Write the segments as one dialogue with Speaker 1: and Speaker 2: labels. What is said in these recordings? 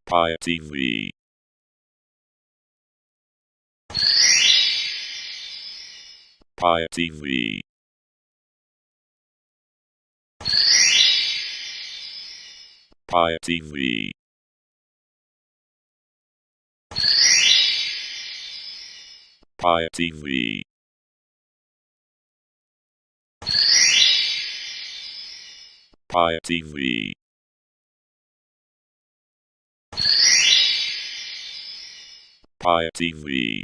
Speaker 1: Pi TV. Pi TV. Pi TV. Pi TV. Pi TV. Pi TV.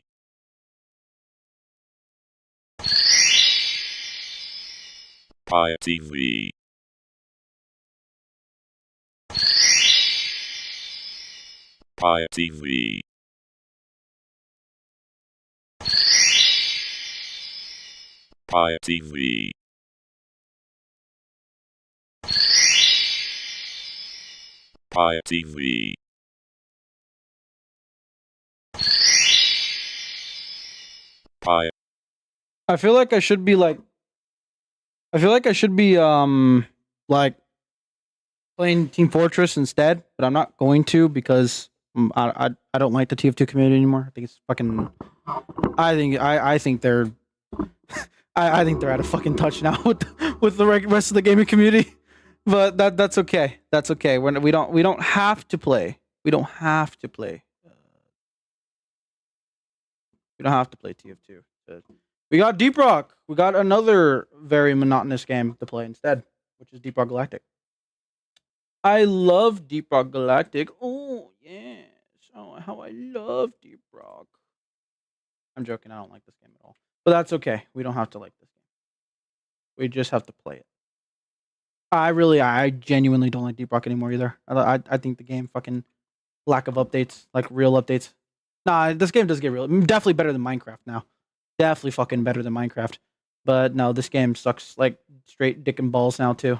Speaker 1: Pi TV. Pi TV. Pi TV. Pi TV. Pi.
Speaker 2: I feel like I should be like like playing Team Fortress instead, but I'm not going to because I don't like the TF2 community anymore. I think it's fucking. I think they're I think they're out of fucking touch now with the rest of the gaming community. But that's okay. That's okay. We don't have to play. We don't have to play. We don't have to play TF2. We got Deep Rock. We got another very monotonous game to play instead, which is Deep Rock Galactic. I love Deep Rock Galactic. Oh yes. Oh, how I love Deep Rock. I'm joking. I don't like this game at all. But that's okay. We don't have to like this game. We just have to play it. I genuinely don't like Deep Rock anymore either. I think the game fucking lack of updates, like real updates. Nah, this game does get real. Definitely better than Minecraft now. Definitely fucking better than Minecraft. But no, this game sucks like straight dick and balls now too.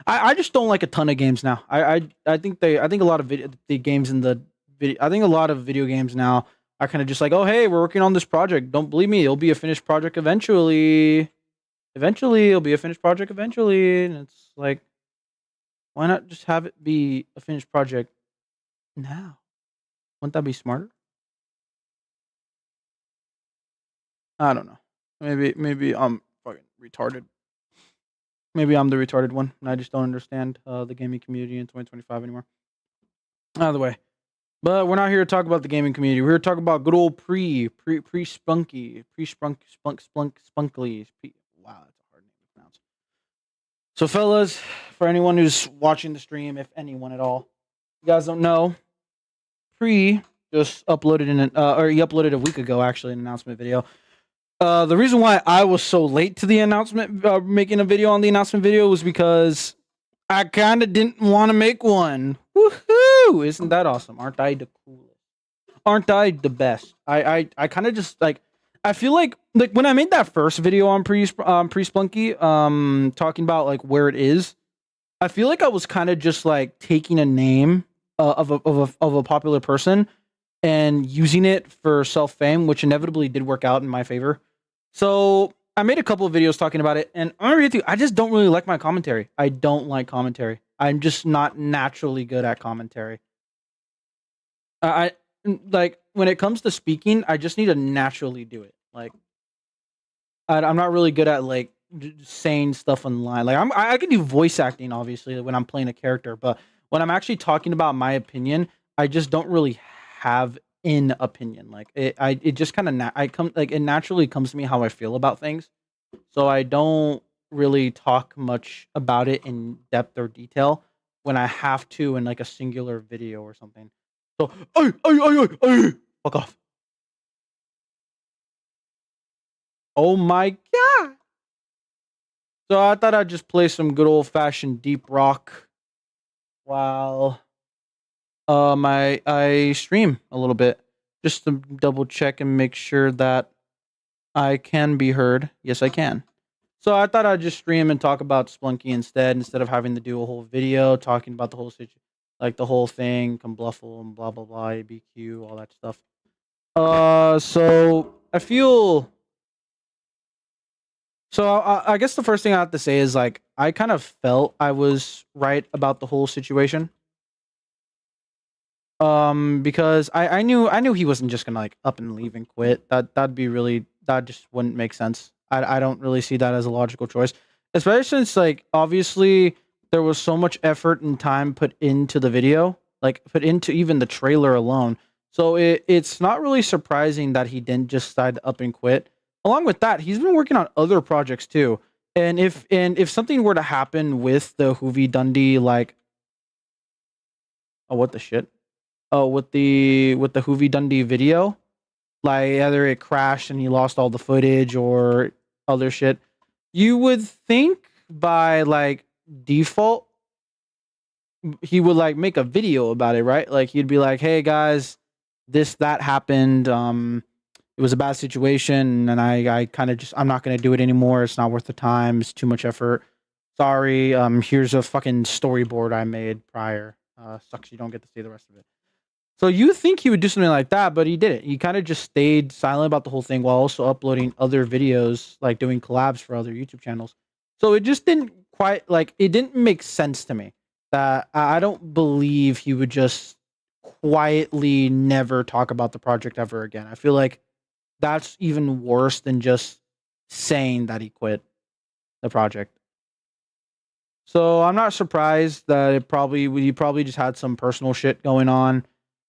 Speaker 2: I just don't like a ton of games now. I think a lot of the games in the video. I think a lot of video games now are kind of just like, oh hey, we're working on this project. Don't believe me, it'll be a finished project eventually. Eventually, it'll be a finished project eventually, and it's like, why not just have it be a finished project now? Wouldn't that be smarter? I don't know. Maybe I'm fucking retarded. Maybe I'm the retarded one, and I just don't understand the gaming community in 2025 anymore. Either way, but we're not here to talk about the gaming community. We're here to talk about good old Pree Spunky, Spunkly. Wow, that's a hard name to pronounce. So, fellas, for anyone who's watching the stream, if anyone at all, you guys don't know, Pree just uploaded he uploaded a week ago actually an announcement video. The reason why I was so late to the announcement, making a video on the announcement video, was because I kind of didn't want to make one. Woohoo! Isn't that awesome? Aren't I the coolest? Aren't I the best? I kind of just like. I feel like when I made that first video on Pree Spunky, talking about like where it is, I feel like I was kind of just like taking a name of a popular person and using it for self fame, which inevitably did work out in my favor. So I made a couple of videos talking about it, and I'm gonna read it to you. I just don't really like my commentary. I don't like commentary. I'm just not naturally good at commentary. I like when it comes to speaking, I just need to naturally do it. Like I'm not really good at like saying stuff online. Like I can do voice acting obviously when I'm playing a character, but when I'm actually talking about my opinion, I just don't really have an opinion. Like it just kind of it naturally comes to me how I feel about things. So I don't really talk much about it in depth or detail when I have to in like a singular video or something. So fuck off. Oh my god. So I thought I'd just play some good old fashioned deep rock while I stream a little bit, just to double check and make sure that I can be heard. Yes, I can. So I thought I'd just stream and talk about Spunky instead of having to do a whole video talking about the whole situation, like the whole thing, come bluffle and blah blah blah, ABQ, all that stuff. So I feel. So I guess the first thing I have to say is like I kind of felt I was right about the whole situation. Because I knew he wasn't just gonna like up and leave and quit. That just wouldn't make sense. I don't really see that as a logical choice, especially since like obviously there was so much effort and time put into the video, like put into even the trailer alone. So it's not really surprising that he didn't just decide to up and quit. Along with that, he's been working on other projects too. And if something were to happen with the Hoovy Dundee, like, oh, what the shit? Oh, with the Hoovy Dundee video, like either it crashed and he lost all the footage or other shit, you would think by like default he would like make a video about it, right? Like he'd be like, "Hey guys, this that happened. It was a bad situation, and I kind of just I'm not gonna do it anymore. It's not worth the time. It's too much effort. Sorry. Here's a fucking storyboard I made prior. Sucks you don't get to see the rest of it." So you think he would do something like that, but he didn't. He kind of just stayed silent about the whole thing while also uploading other videos, like doing collabs for other YouTube channels. So it just didn't quite like it didn't make sense to me that I don't believe he would just quietly never talk about the project ever again. I feel like that's even worse than just saying that he quit the project. So I'm not surprised that he probably just had some personal shit going on.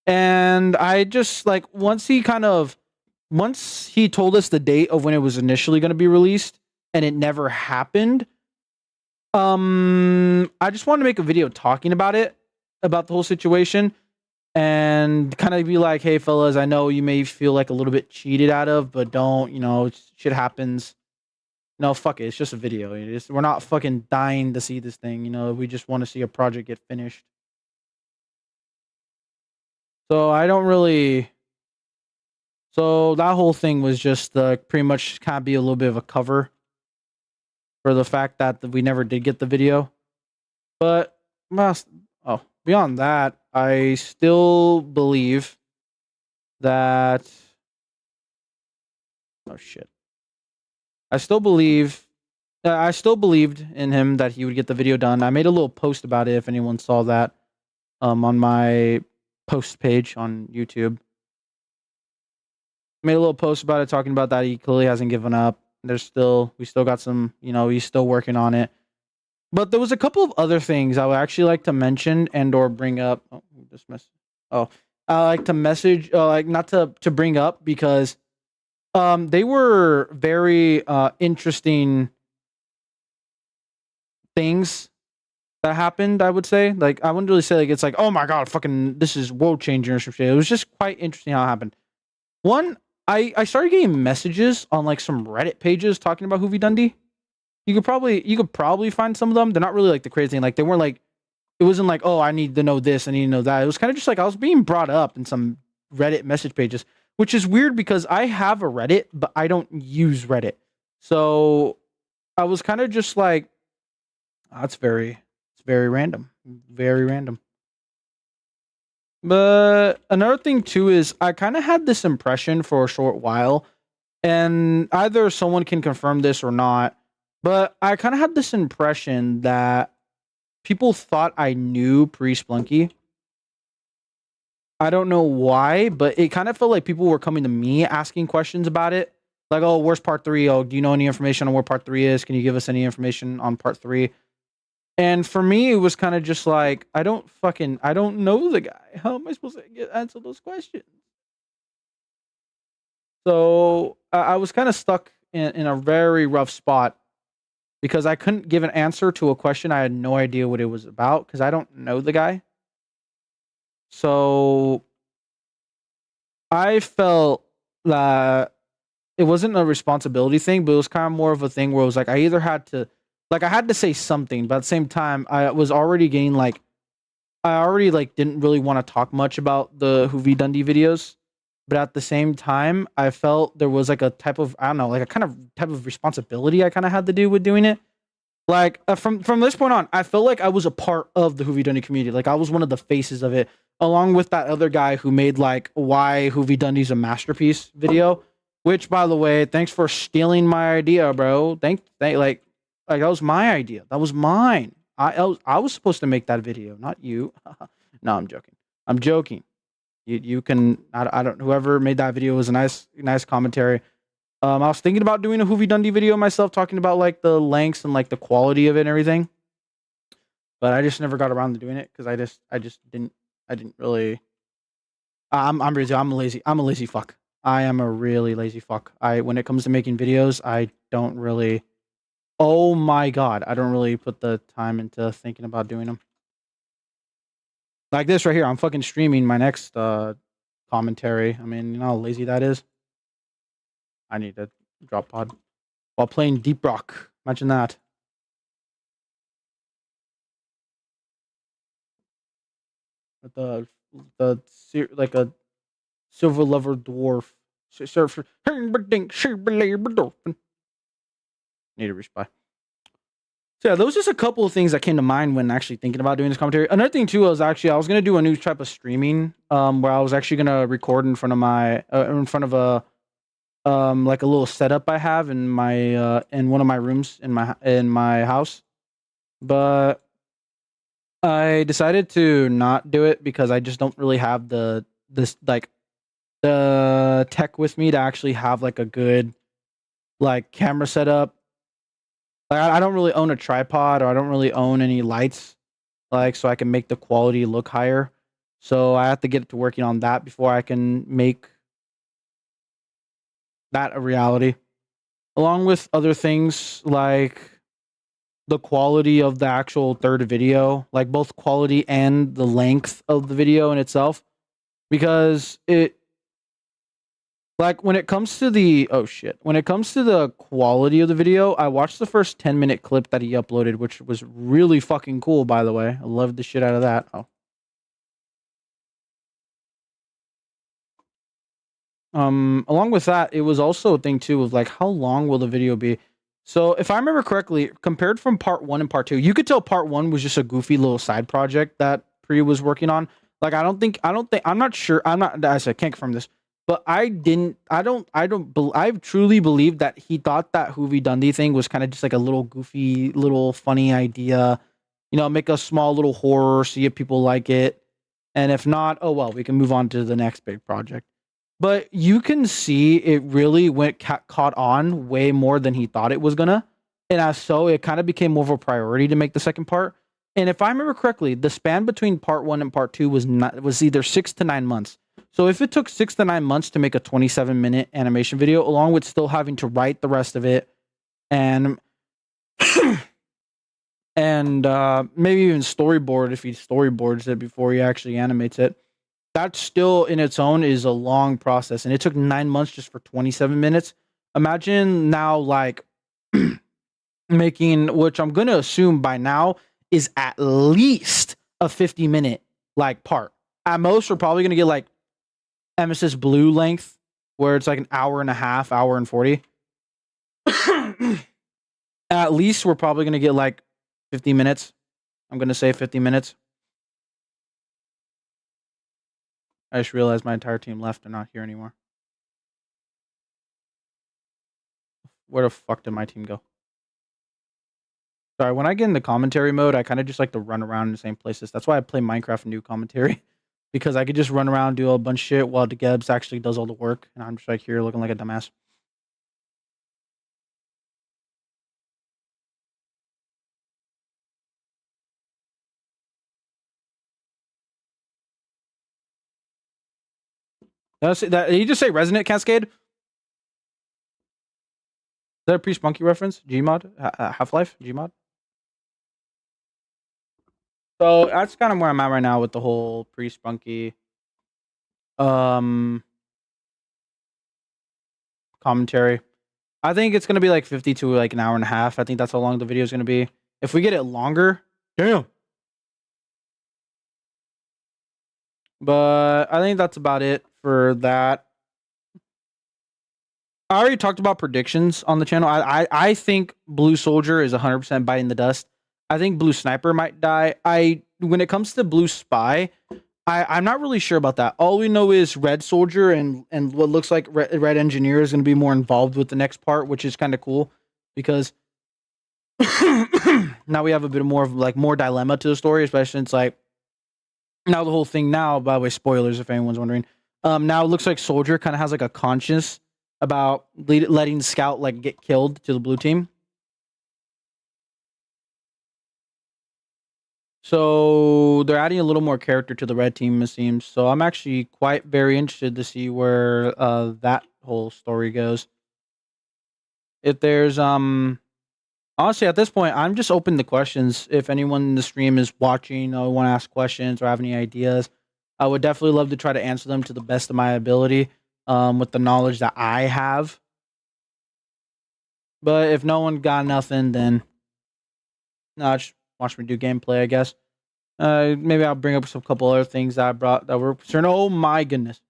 Speaker 2: And I just like once he told us the date of when it was initially going to be released and it never happened, I just wanted to make a video talking about it, about the whole situation, and kind of be like, "Hey fellas, I know you may feel like a little bit cheated out of, but don't, shit happens. No, fuck it. It's just a video. We're not fucking dying to see this thing. We just want to see a project get finished." So I don't really. So that whole thing was just pretty much kind of be a little bit of a cover for the fact that we never did get the video. But beyond that, I still believe that. Oh shit. I still believed in him that he would get the video done. I made a little post about it if anyone saw that on my post page on YouTube. Made a little post about it talking about that he clearly hasn't given up. We still got some, he's still working on it. But there was a couple of other things I would actually like to mention and or bring up. I like to message not to bring up because they were very interesting things that happened, I would say. Like I wouldn't really say like it's like, "Oh my god, fucking this is world changing" or some shit. It was just quite interesting how it happened. One, I started getting messages on like some Reddit pages talking about Hoovy Dundee. You could probably find some of them. They're not really like the crazy thing. Like they weren't like it wasn't like, "Oh, I need to know this, I need to know that." It was kind of just like I was being brought up in some Reddit message pages, which is weird because I have a Reddit, but I don't use Reddit. So I was kind of just like, it's very random. Very random. But another thing too is I kind of had this impression for a short while, and either someone can confirm this or not, but I kind of had this impression that people thought I knew Pree Spunky. I don't know why, but it kind of felt like people were coming to me asking questions about it. Like, "Oh, where's part 3? Oh, do you know any information on where part 3 is? Can you give us any information on part 3?" And for me, it was kind of just like, I don't know the guy. How am I supposed to answer those questions? So I was kind of stuck in a very rough spot because I couldn't give an answer to a question. I had no idea what it was about because I don't know the guy. So I felt that it wasn't a responsibility thing, but it was kind of more of a thing where it was like I either had to, like I had to say something, but at the same time, I was already getting like, I already like didn't really want to talk much about the Hoovy Dundee videos, but at the same time, I felt there was like a type of, I don't know, like a kind of type of responsibility I kind of had to do with doing it. Like from this point on, I felt like I was a part of the Hoovy Dundee community. Like I was one of the faces of it, along with that other guy who made like why Hoovy Dundee's a masterpiece video. Which, by the way, thanks for stealing my idea, bro. Like Like that was my idea. That was mine. I was supposed to make that video, not you. No, I'm joking. I'm joking. You can I don't whoever made that video was a nice commentary. I was thinking about doing a Hoovy Dundee video myself, talking about like the lengths and like the quality of it and everything, but I just never got around to doing it because I didn't really. I'm lazy. I'm a lazy fuck. I am a really lazy fuck. When it comes to making videos, I don't really. Oh my god, I don't really put the time into thinking about doing them. Like this right here, I'm fucking streaming my next commentary. I mean, you know how lazy that is. I need to drop pod while playing Deep Rock. Imagine that. With like a silver lever dwarf. Surfer. Need to respy. So yeah, those are just a couple of things that came to mind when actually thinking about doing this commentary. Another thing too was actually I was gonna do a new type of streaming, where I was actually gonna record in front of my a like a little setup I have in my in one of my rooms in my house, but I decided to not do it because I just don't really have the tech with me to actually have like a good like camera setup. Like I don't really own a tripod or I don't really own any lights, like so I can make the quality look higher. So I have to get to working on that before I can make that a reality. Along with other things like the quality of the actual third video, like both quality and the length of the video in itself. Because it like when it comes to when it comes to the quality of the video, I watched the first 10-minute clip that he uploaded, which was really fucking cool, by the way. I loved the shit out of that. Along with that, it was also a thing too of like how long will the video be? So if I remember correctly, compared from part 1 and part 2, you could tell part 1 was just a goofy little side project that Pree was working on. Like I'm not sure. I said can't confirm this, but I truly believe that he thought that Hoovy Dundee thing was kind of just like a little goofy, little funny idea. You know, make a small little horror, see if people like it. And if not, oh well, we can move on to the next big project. But you can see it really caught on way more than he thought it was gonna, and as so, it kind of became more of a priority to make the second part. And if I remember correctly, the span between part 1 and part 2 was either 6 to 9 months. So if it took 6 to 9 months to make a 27-minute animation video, along with still having to write the rest of it, and and maybe even storyboard if he storyboards it before he actually animates it, that still in its own is a long process, and it took 9 months just for 27 minutes. Imagine now like making, which I'm gonna assume by now is at least a 50-minute like part. At most, we're probably gonna get like Emesis Blue length, where it's like an hour and a half, hour and 40. At least we're probably gonna get like 50 minutes. I'm gonna say 50 minutes. I just realized my entire team left and not here anymore. Where the fuck did my team go? Sorry, when I get into commentary mode, I kind of just like to run around in the same places. That's why I play Minecraft and do commentary. Because I could just run around, do a bunch of shit while the Gebs actually does all the work. And I'm just like here looking like a dumbass. Did you just say Resonant Cascade? Is that a Spunky reference? Gmod? Half-Life? Gmod? So that's kind of where I'm at right now with the whole Spunky commentary. I think it's gonna be like 50 to like an hour and a half. I think that's how long the video is gonna be. If we get it longer, damn. But I think that's about it for that. I already talked about predictions on the channel. I think Blue Soldier is 100% biting the dust. I think Blue Sniper might die. When it comes to Blue Spy, I'm not really sure about that. All we know is Red Soldier and what looks like Red Engineer is going to be more involved with the next part, which is kind of cool because now we have a bit more of like more dilemma to the story, especially since like now the whole thing now, by the way, spoilers if anyone's wondering. Now it looks like Soldier kind of has like a conscience about letting Scout like get killed to the blue team. So they're adding a little more character to the red team, it seems. So I'm actually quite very interested to see where that whole story goes. If there's honestly at this point, I'm just open to questions. If anyone in the stream is watching or want to ask questions or have any ideas, I would definitely love to try to answer them to the best of my ability, with the knowledge that I have. But if no one got nothing, then no, just watch me do gameplay, I guess. Maybe I'll bring up some couple other things that I brought that were concerned. Oh my goodness.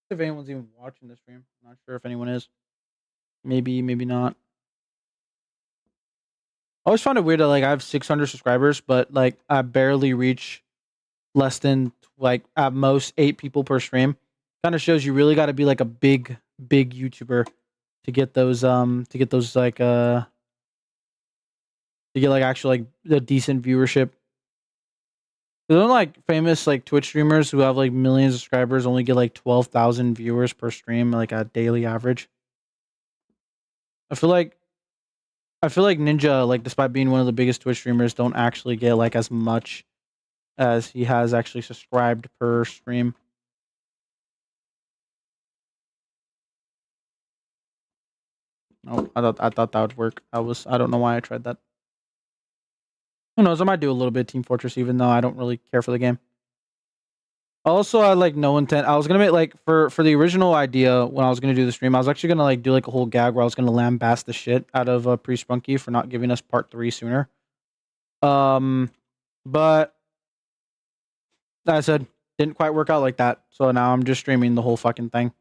Speaker 2: If anyone's even watching this stream, I'm not sure if anyone is. Maybe, maybe not. I always found it weird that like I have 600 subscribers, but like I barely reach less than like at most 8 people per stream. Kind of shows you really got to be like a big YouTuber to get those like to get like actual like a decent viewership. There's like famous like Twitch streamers who have like millions of subscribers only get like 12,000 viewers per stream, like a daily average. I feel like Ninja, like despite being one of the biggest Twitch streamers, don't actually get like as much as he has actually subscribed per stream. Oh, I thought that would work. I don't know why I tried that. Who knows? I might do a little bit of Team Fortress, even though I don't really care for the game. Also, I like no intent. I was gonna make like for the original idea when I was gonna do the stream, I was actually gonna like do like a whole gag where I was gonna lambast the shit out of Pree Spunky for not giving us part 3 sooner. But as I said, didn't quite work out like that. So now I'm just streaming the whole fucking thing.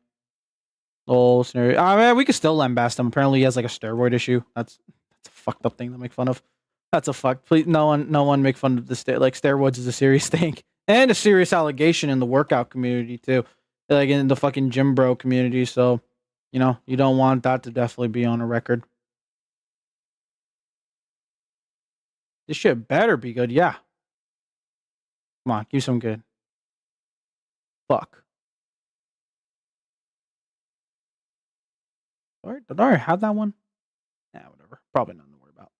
Speaker 2: The whole scenario. I mean, we could still lambast him. Apparently, he has like a steroid issue. That's a fucked up thing to make fun of. That's a fuck. Please, no one make fun of the like steroids is a serious thing and a serious allegation in the workout community too, like in the fucking gym bro community. So, you know, you don't want that to definitely be on a record. This shit better be good. Yeah. Come on, give some good. Fuck. Alright, did I already have that one? Yeah, whatever. Probably nothing to worry about.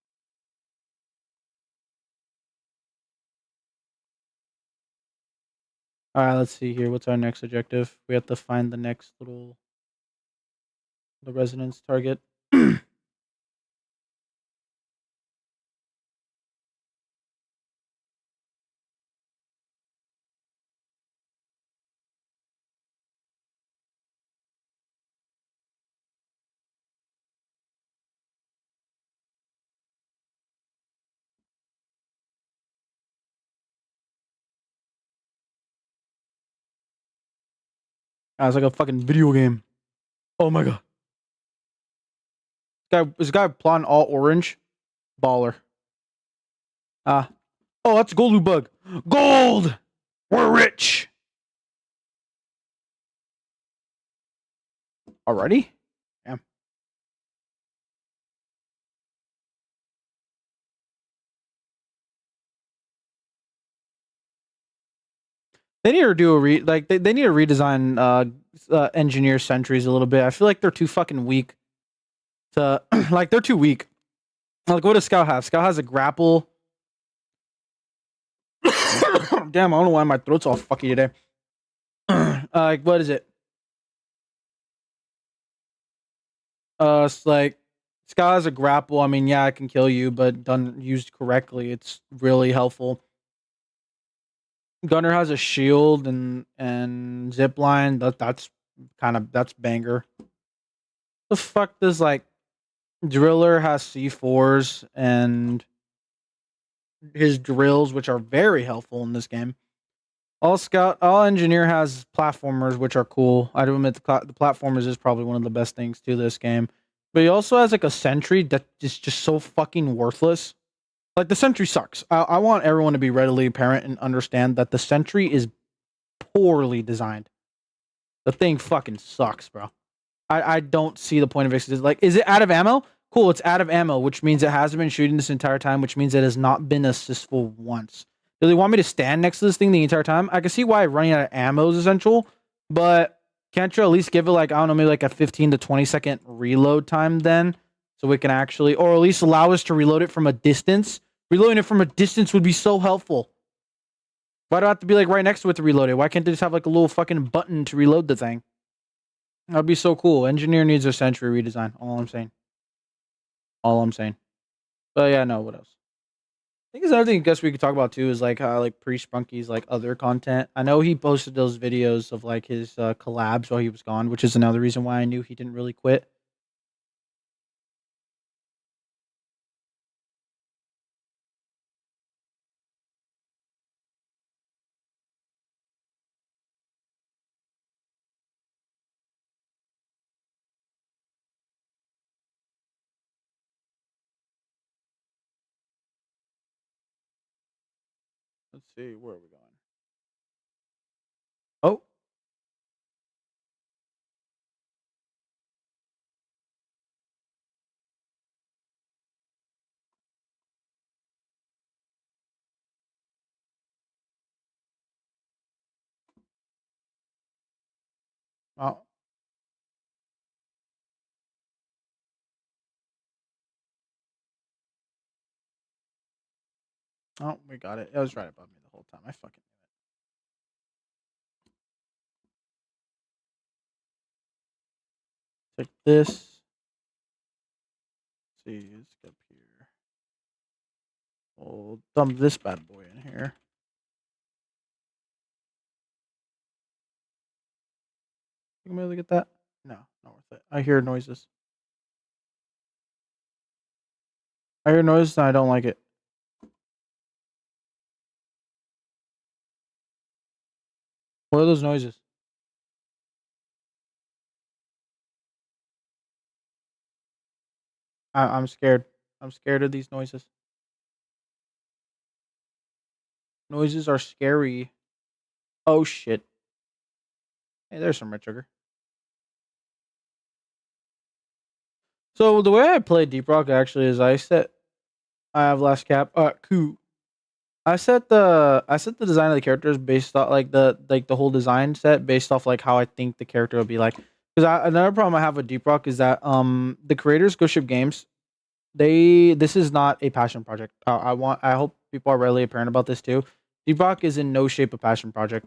Speaker 2: Alright, let's see here. What's our next objective? We have to find the next the resonance target. It's like a fucking video game. Oh my god. This guy plotting all orange. Baller. Oh, that's Gold Bug. Gold! We're rich! Already? Damn. They need to do a they need to redesign engineer sentries a little bit. I feel like they're too fucking weak to like they're too weak. Like what does Scout have? Scout has a grapple. Damn, I don't know why my throat's all fucky today. Like what is it? It's like Scout has a grapple. I mean, yeah, it can kill you, but done used correctly, it's really helpful. Gunner has a shield and zip line. That's banger. The fuck does like Driller has C4s and his drills, which are very helpful in this game. All engineer has platformers, which are cool. I do admit the platformers is probably one of the best things to this game. But he also has like a sentry that is just so fucking worthless. Like the sentry sucks. I want everyone to be readily apparent and understand that the sentry is poorly designed. The thing fucking sucks, bro. I don't see the point of it. Like, is it out of ammo? Cool, it's out of ammo, which means it hasn't been shooting this entire time, which means it has not been assistful once. Do they want me to stand next to this thing the entire time? I can see why running out of ammo is essential, but can't you at least give it like, I don't know, maybe like a 15 to 20-second reload time then? So we can actually, or at least allow us to reload it from a distance. Reloading it from a distance would be so helpful. Why do I have to be like right next to it to reload it? Why can't they just have like a little fucking button to reload the thing? That'd be so cool. Engineer needs a century redesign. All I'm saying. All I'm saying. But yeah, no, what else? I think there's another thing I guess we could talk about too is like how like Pree Spunky's like other content. I know he posted those videos of like his collabs while he was gone, which is another reason why I knew he didn't really quit. Let's see, where are we going? Oh, oh, oh, we got it. It was right above me the whole time. I fucking take this. Let's see, let's get up here. We'll dump this bad boy in here. You can able to get that? No, not worth it. I hear noises. I hear noises and I don't like it. What are those noises? I'm scared. I'm scared of these noises. Noises are scary. Oh shit. Hey, there's some red sugar. So the way I play Deep Rock actually is I have last cap coup. I set the design of the characters based off like the whole design set based off like how I think the character will be like. Because another problem I have with Deep Rock is that the creators Ghost Ship Games, this is not a passion project. I hope people are readily apparent about this too. Deep Rock is in no shape a passion project.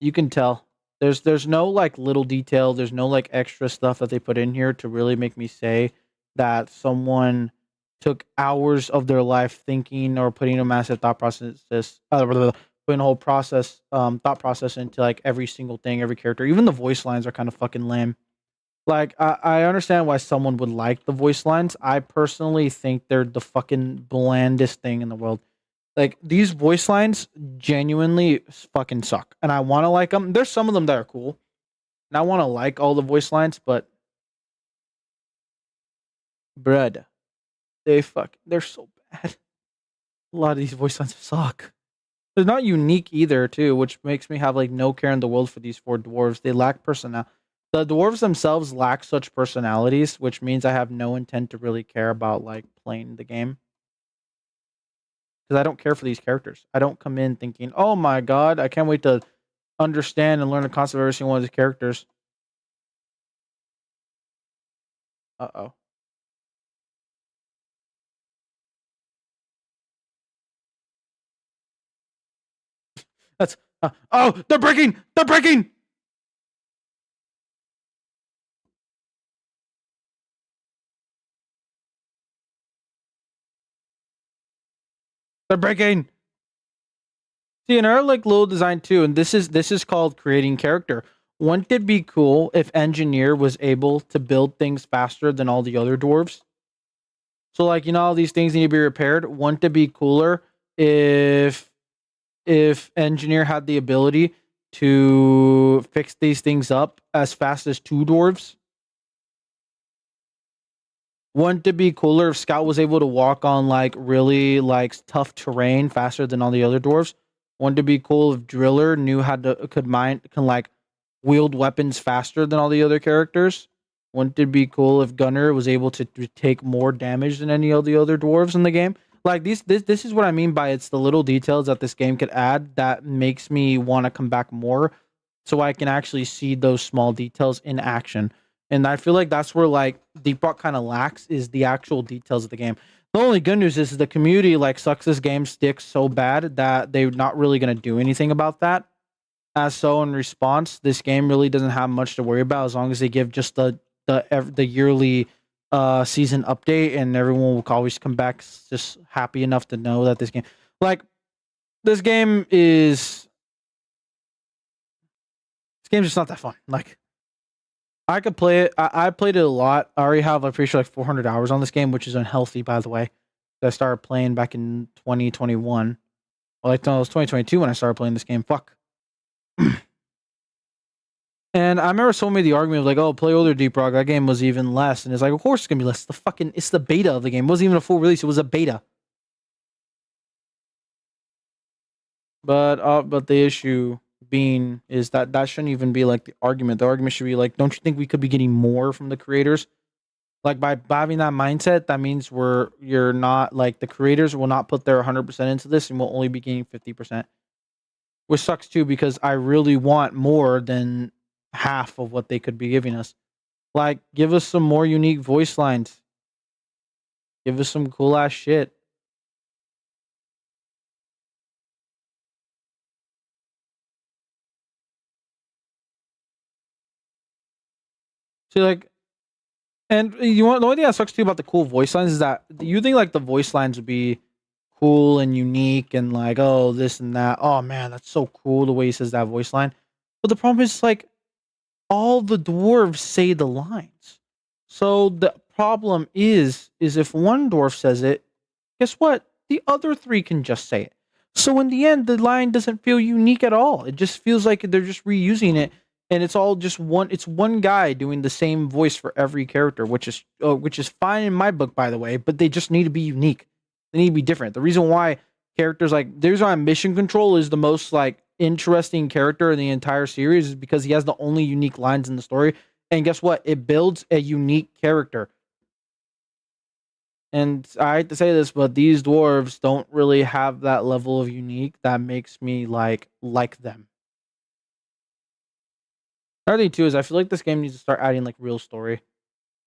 Speaker 2: You can tell. There's no like little detail. There's no like extra stuff that they put in here to really make me say that someone took hours of their life thinking or putting a massive thought process, putting a whole process, thought process into like every single thing, every character. Even the voice lines are kind of fucking lame. Like I understand why someone would like the voice lines. I personally think they're the fucking blandest thing in the world. Like these voice lines genuinely fucking suck, and I want to like them. There's some of them that are cool, and I want to like all the voice lines, but bread, they're so bad. A lot of these voice lines suck. They're not unique either, too, which makes me have like no care in the world for these four dwarves. They lack personality. The dwarves themselves lack such personalities, which means I have no intent to really care about like playing the game. Because I don't care for these characters. I don't come in thinking, oh my god, I can't wait to understand and learn the concept of every single one of these characters. Uh-oh. That's oh, they're breaking! They're breaking! They're breaking! See, another like little design too, and this is called creating character. Wouldn't it be cool if Engineer was able to build things faster than all the other dwarves? So like all these things need to be repaired. Wouldn't it be cooler if Engineer had the ability to fix these things up as fast as two dwarves? Wouldn't it be cooler if Scout was able to walk on like really like tough terrain faster than all the other dwarves? Wouldn't it be cool if Driller knew how to can like wield weapons faster than all the other characters? Wouldn't it be cool if Gunner was able to take more damage than any of the other dwarves in the game? Like this is what I mean by it's the little details that this game could add that makes me want to come back more, so I can actually see those small details in action. And I feel like that's where like Deep Rock kind of lacks is the actual details of the game. The only good news is the community like sucks this game sticks so bad that they're not really gonna do anything about that. As so in response, this game really doesn't have much to worry about as long as they give just the yearly season update, and everyone will always come back just happy enough to know that like this game is this game's just not that fun. Like I could play it. I played it a lot. I already have, I'm pretty sure, like 400 hours on this game, which is unhealthy, by the way. I started playing back in 2021. Well, like no, it was 2022 when I started playing this game. Fuck. And I remember someone made the argument of like, "Oh, play older Deep Rock. That game was even less." And it's like, of course it's gonna be less. It's the beta of the game. It wasn't even a full release. It was a beta. But the issue being is that shouldn't even be like the argument. The argument should be like, don't you think we could be getting more from the creators? Like by having that mindset, that means you're not like the creators will not put their 100% into this and will only be getting 50%, which sucks too because I really want more than half of what they could be giving us. Like, give us some more unique voice lines. Give us some cool ass shit. See, like, and you want the only thing that sucks too about the cool voice lines is that you think like the voice lines would be cool and unique and like, oh, this and that. Oh man, that's so cool the way he says that voice line. But the problem is like all the dwarves say the lines. So the problem is if one dwarf says it, guess what? The other three can just say it. So in the end, the line doesn't feel unique at all. It just feels like they're just reusing it, and it's all just one. It's one guy doing the same voice for every character, which is fine in my book, by the way. But they just need to be unique. They need to be different. The reason why characters like there's why Mission Control is the most like interesting character in the entire series is because he has the only unique lines in the story. And guess what? It builds a unique character. And I hate to say this, but these dwarves don't really have that level of unique that makes me like them. Another thing too is I feel like this game needs to start adding like real story.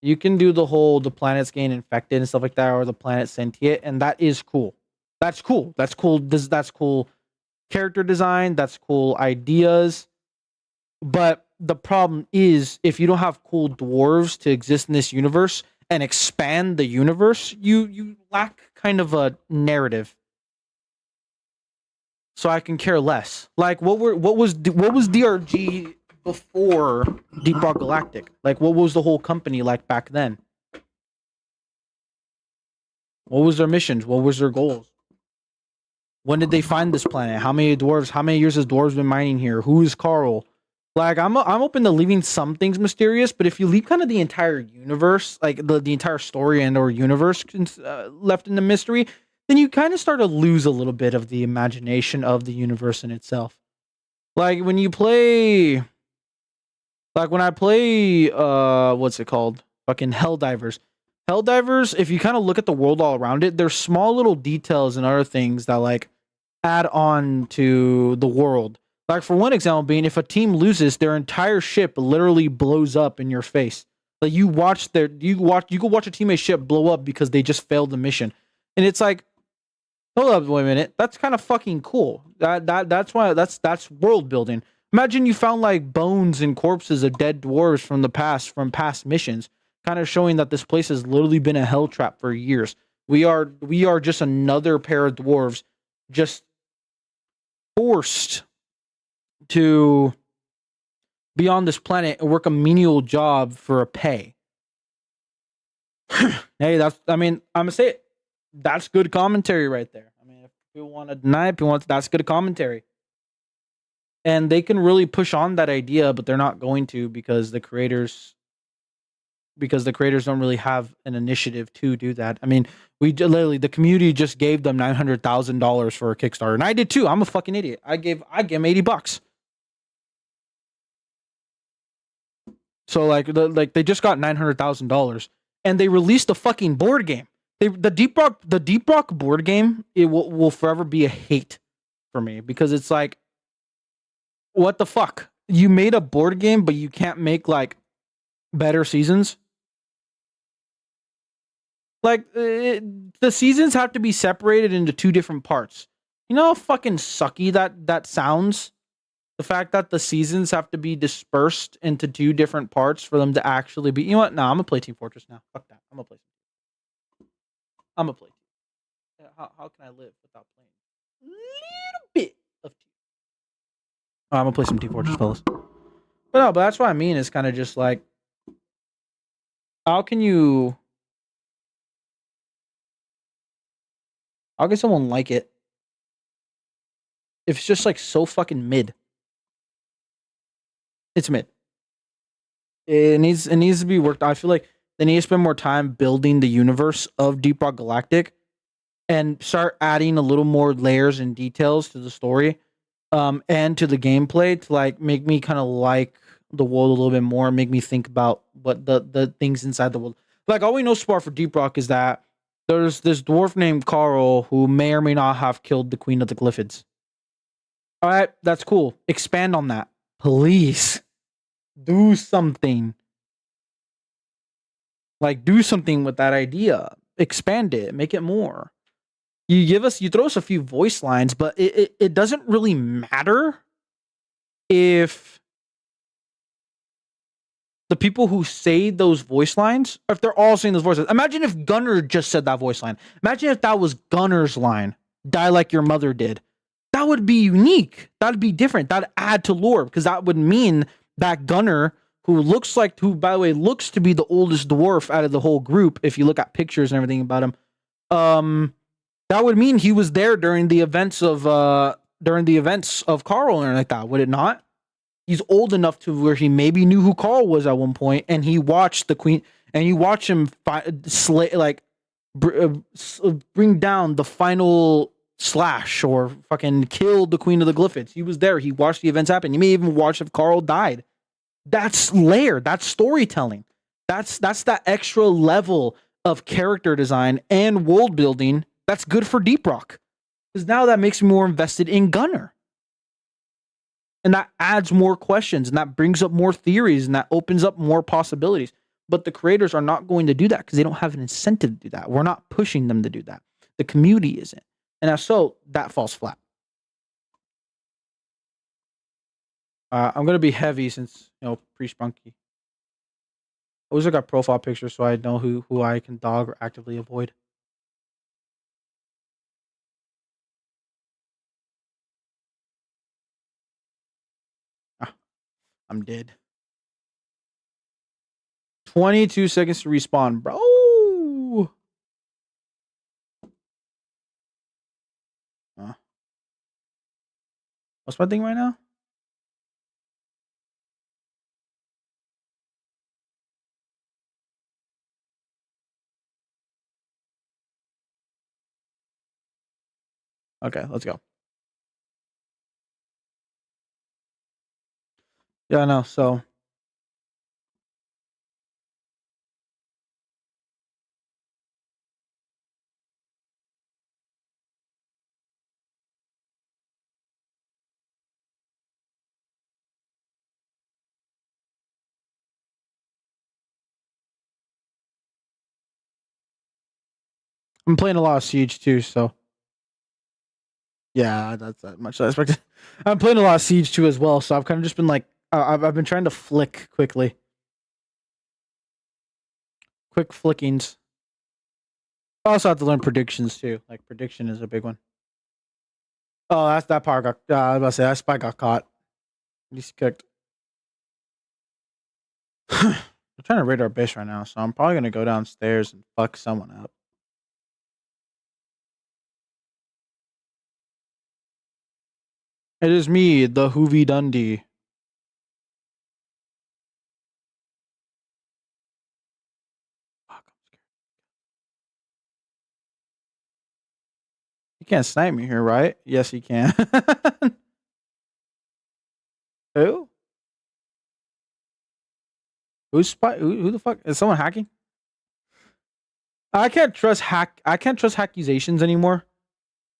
Speaker 2: You can do the planets getting infected and stuff like that, or the planet sentient, and that is cool. That's cool. That's cool. That's cool character design. That's cool ideas. But the problem is if you don't have cool dwarves to exist in this universe and expand the universe, you lack kind of a narrative. So I can care less. Like what was DRG before Deep Rock Galactic? Like what was the whole company like back then? What was their missions? What was their goals? When did they find this planet? How many dwarves? How many years has dwarves been mining here? Who is Carl? Like I'm open to leaving some things mysterious, but if you leave kind of the entire universe, like the entire story and or universe left in the mystery, then you kind of start to lose a little bit of the imagination of the universe in itself. Like when you play, like when I play, what's it called? Fucking Helldivers. Helldivers, if you kind of look at the world all around it, there's small little details and other things that like add on to the world. Like for one example being, if a team loses, their entire ship literally blows up in your face. Like you go watch a teammate ship blow up because they just failed the mission, and it's like, hold up, wait a minute, that's kind of fucking cool. That's why that's world building. Imagine you found like bones and corpses of dead dwarves from past missions, kind of showing that this place has literally been a hell trap for years. We are just another pair of dwarves, just forced to be on this planet and work a menial job for a pay. Hey, I'm gonna say it. That's good commentary right there. I mean, if people want to deny it, that's good commentary. And they can really push on that idea, but they're not going to because the creators don't really have an initiative to do that. I mean, the community just gave them $900,000 for a Kickstarter, and I did too. I'm a fucking idiot. I gave them $80. So like they just got $900,000 and they released a fucking board game. The Deep Rock board game, it will forever be a hate for me because it's like, what the fuck? You made a board game, but you can't make like better seasons. Like the seasons have to be separated into two different parts. You know how fucking sucky that sounds. The fact that the seasons have to be dispersed into two different parts for them to actually be. You know what? No, I'm gonna play Team Fortress now. Fuck that. I'm gonna play. I'm gonna play. How can I live without playing a little bit of Team? Oh, I'm gonna play some Team Fortress, fellas. But no, but that's what I mean. Is kind of just like, how can you? How can someone like it if it's just like so fucking mid? It's mid. It needs to be worked. I feel like they need to spend more time building the universe of Deep Rock Galactic and start adding a little more layers and details to the story, and to the gameplay to like make me kind of like the world a little bit more, make me think about what the things inside the world. Like all we know so far for Deep Rock is that there's this dwarf named Carl who may or may not have killed the Queen of the Glyphids. All right, that's cool. Expand on that, please. Do something. Like do something with that idea. Expand it. Make it more. You throw us a few voice lines, but it doesn't really matter if the people who say those voice lines, if they're all saying those voices. Imagine if Gunner just said that voice line. Imagine if that was Gunner's line. Die like your mother did. That would be unique. That'd be different. That'd add to lore because that would mean that Gunner, who by the way looks to be the oldest dwarf out of the whole group, if you look at pictures and everything about him, that would mean he was there during the events of Carl and like that, would it not? He's old enough to where he maybe knew who Carl was at one point, and he watched the Queen, and you watch him bring down the final slash or fucking kill the Queen of the Glyphids. He was there. He watched the events happen. You may even watch if Carl died. That's layer. That's storytelling. That's that extra level of character design and world building. That's good for Deep Rock because now that makes me more invested in Gunner. And that adds more questions and that brings up more theories and that opens up more possibilities. But the creators are not going to do that because they don't have an incentive to do that. We're not pushing them to do that. The community isn't. And so that falls flat. I'm going to be heavy since, Pree Spunky. I always look at profile pictures so I know who I can dog or actively avoid. I'm dead. 22 seconds to respawn, bro. What's my thing right now? Okay, let's go. Yeah, no, so I'm playing a lot of Siege too, so yeah, that's that much I expected. I'm playing a lot of Siege too as well, so I've kind of just been like, I've been trying to flick quickly, quick flickings. I also have to learn predictions too. Like prediction is a big one. Oh, that part got. I was about to say that spy got caught. He's kicked. I'm trying to raid our base right now, so I'm probably gonna go downstairs and fuck someone up. It is me, the Hoovy Dundee. Fuck, I'm scared. You can't snipe me here, right? Yes, he can. Who? Who's spy? Who the fuck is someone hacking? I can't trust accusations anymore.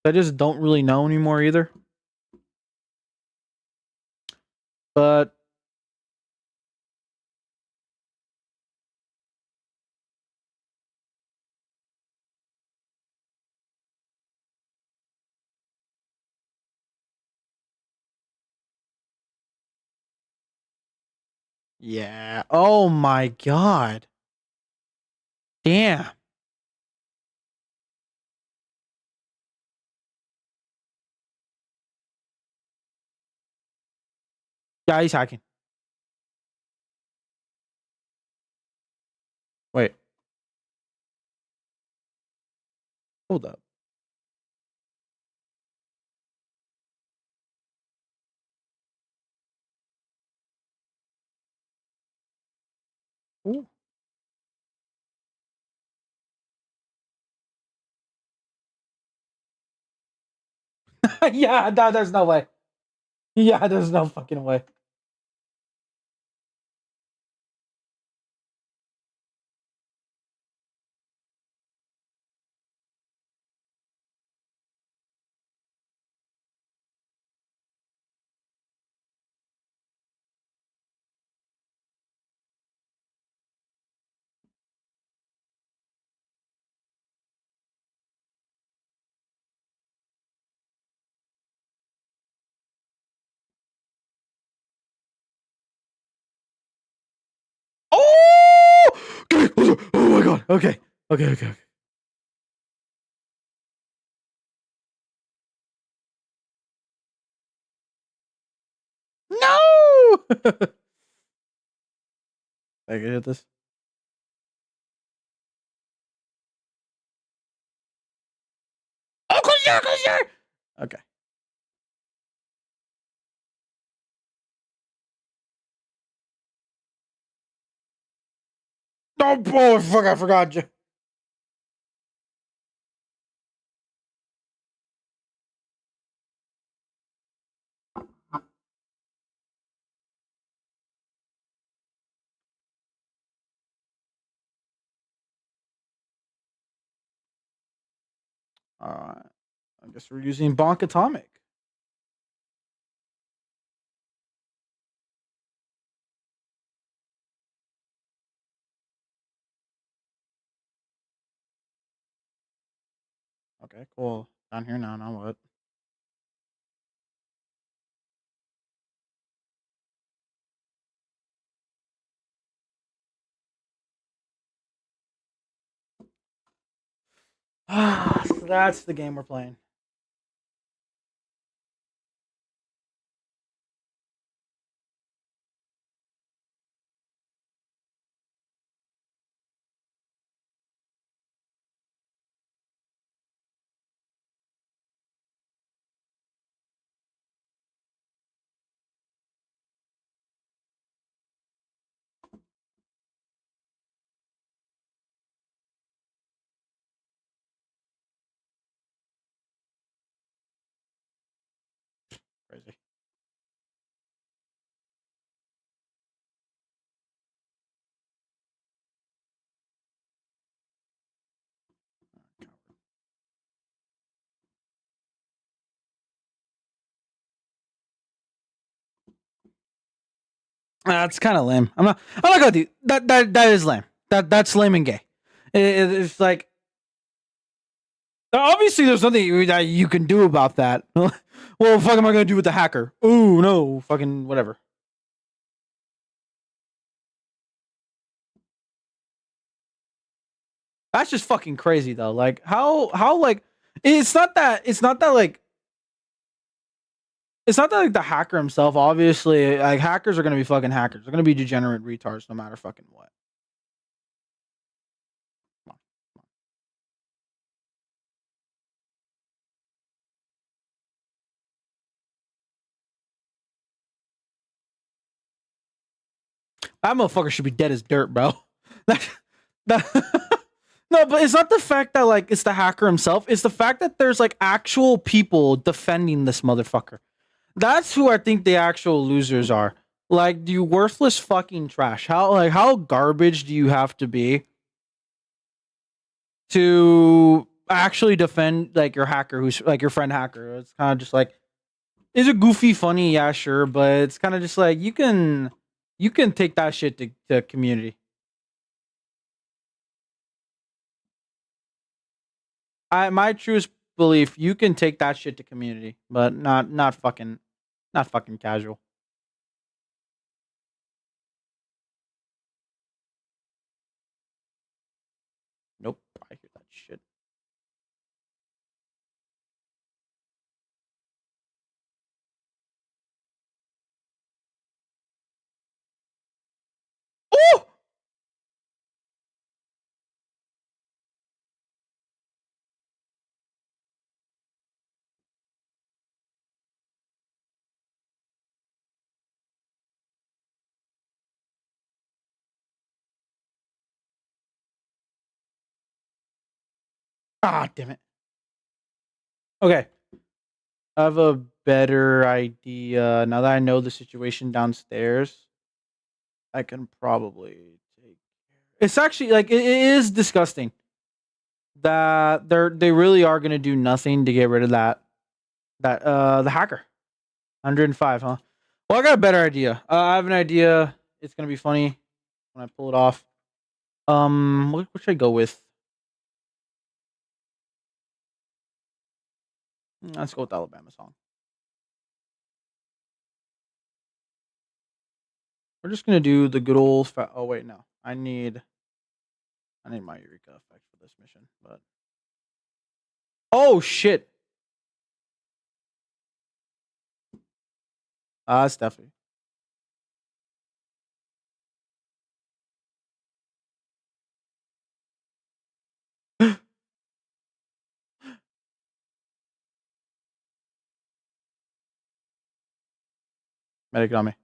Speaker 2: I just don't really know anymore either. But yeah. Oh my god. Damn. Yeah, he's hacking. Wait. Hold up. Ooh. Yeah, no, there's no way. Yeah, there's no fucking way. Oh! Oh my god. Okay. Okay. No! I can hit this. Oh, close. Okay. Oh, fuck, I forgot you. Alright. I guess we're using Bonk Atomic. Okay, cool. Down here now what? So that's the game we're playing. Crazy. That's kind of lame. I'm not gonna do that. That is lame. That's lame and gay. It's like obviously there's nothing that you can do about that. Well, fuck, am I gonna do with the hacker? Ooh, no, fucking whatever. That's just fucking crazy though. Like how like it's not that like the hacker himself. Obviously, like hackers are gonna be fucking hackers. They're gonna be degenerate retards no matter fucking what. That motherfucker should be dead as dirt, bro. That no, but it's not the fact that like it's the hacker himself. It's the fact that there's like actual people defending this motherfucker. That's who I think the actual losers are. Like, you worthless fucking trash. How garbage do you have to be to actually defend like your hacker who's like your friend hacker? It's kind of just like, is it goofy funny? Yeah, sure, but it's kind of just like you can take that shit to community. My truest belief, you can take that shit to community, but not fucking casual. Nope, I hear that shit. Oh! Ah, damn it. Okay, I have a better idea now that I know the situation downstairs. I can probably take. It's actually like it is disgusting that they really are gonna do nothing to get rid of that the hacker. 105, huh? Well, I got a better idea. I have an idea. It's gonna be funny when I pull it off. What should I go with? Let's go with the Alabama song. We're just gonna do the good old. Oh wait, no. I need my Eureka effect for this mission, but oh shit, Steffi. Medic on me.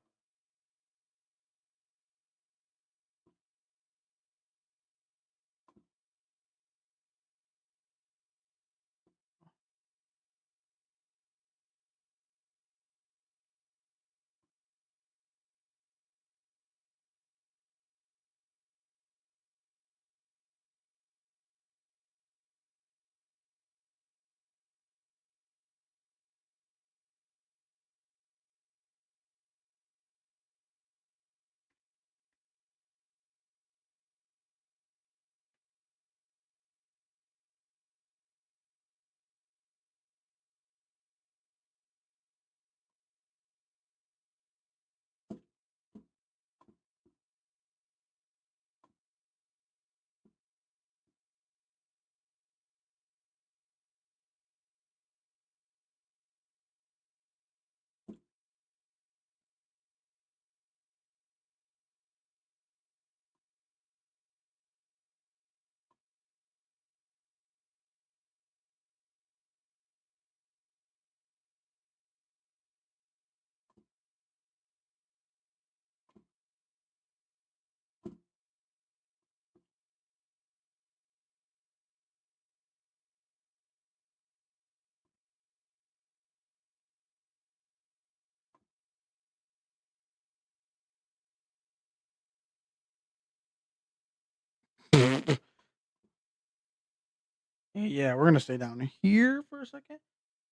Speaker 2: Yeah, we're gonna stay down here for a second.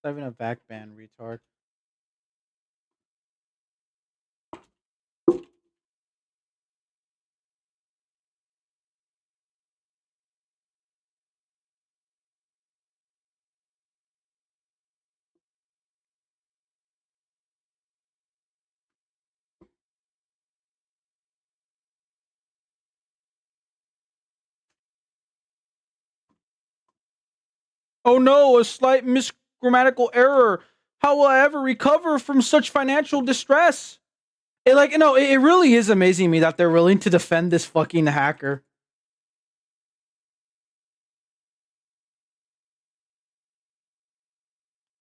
Speaker 2: Having a back band retard. Oh no, a slight misgrammatical error. How will I ever recover from such financial distress? It really is amazing me that they're willing to defend this fucking hacker.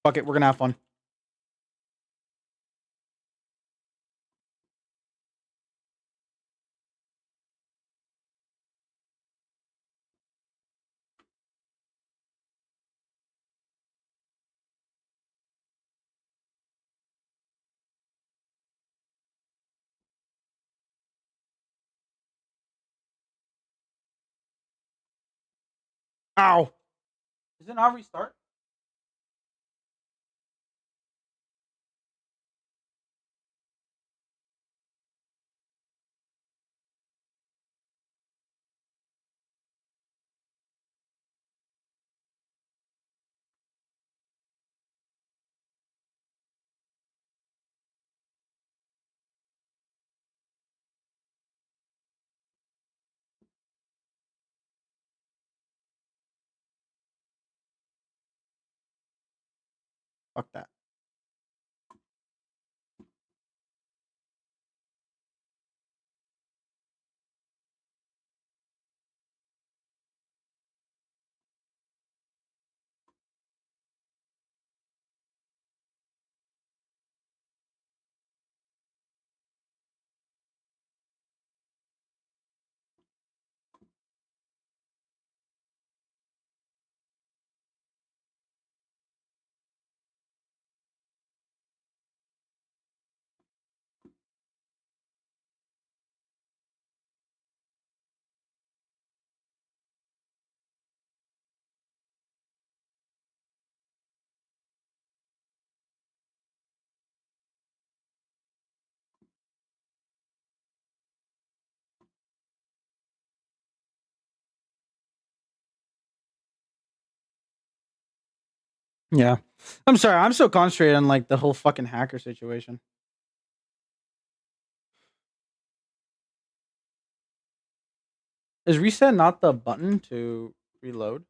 Speaker 2: Fuck it, we're gonna have fun. Ow! Is it not restart? Fuck that. Yeah. I'm sorry. I'm so concentrated on like the whole fucking hacker situation. Is reset not the button to reload?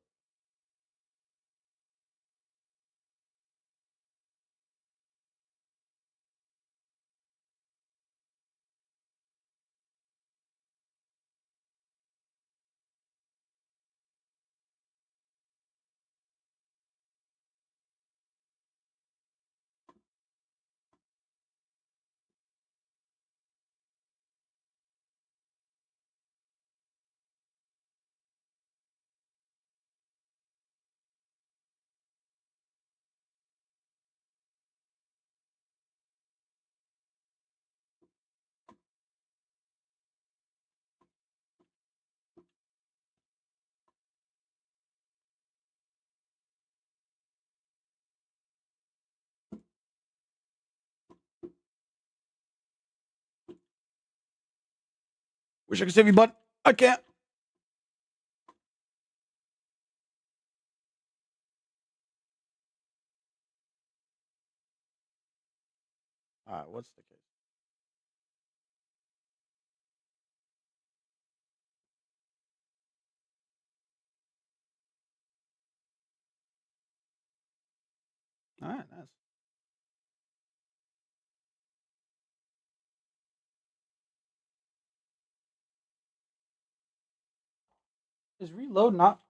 Speaker 2: Wish I could save you, but I can't. Alright, what's the case? Alright, nice. Is reload not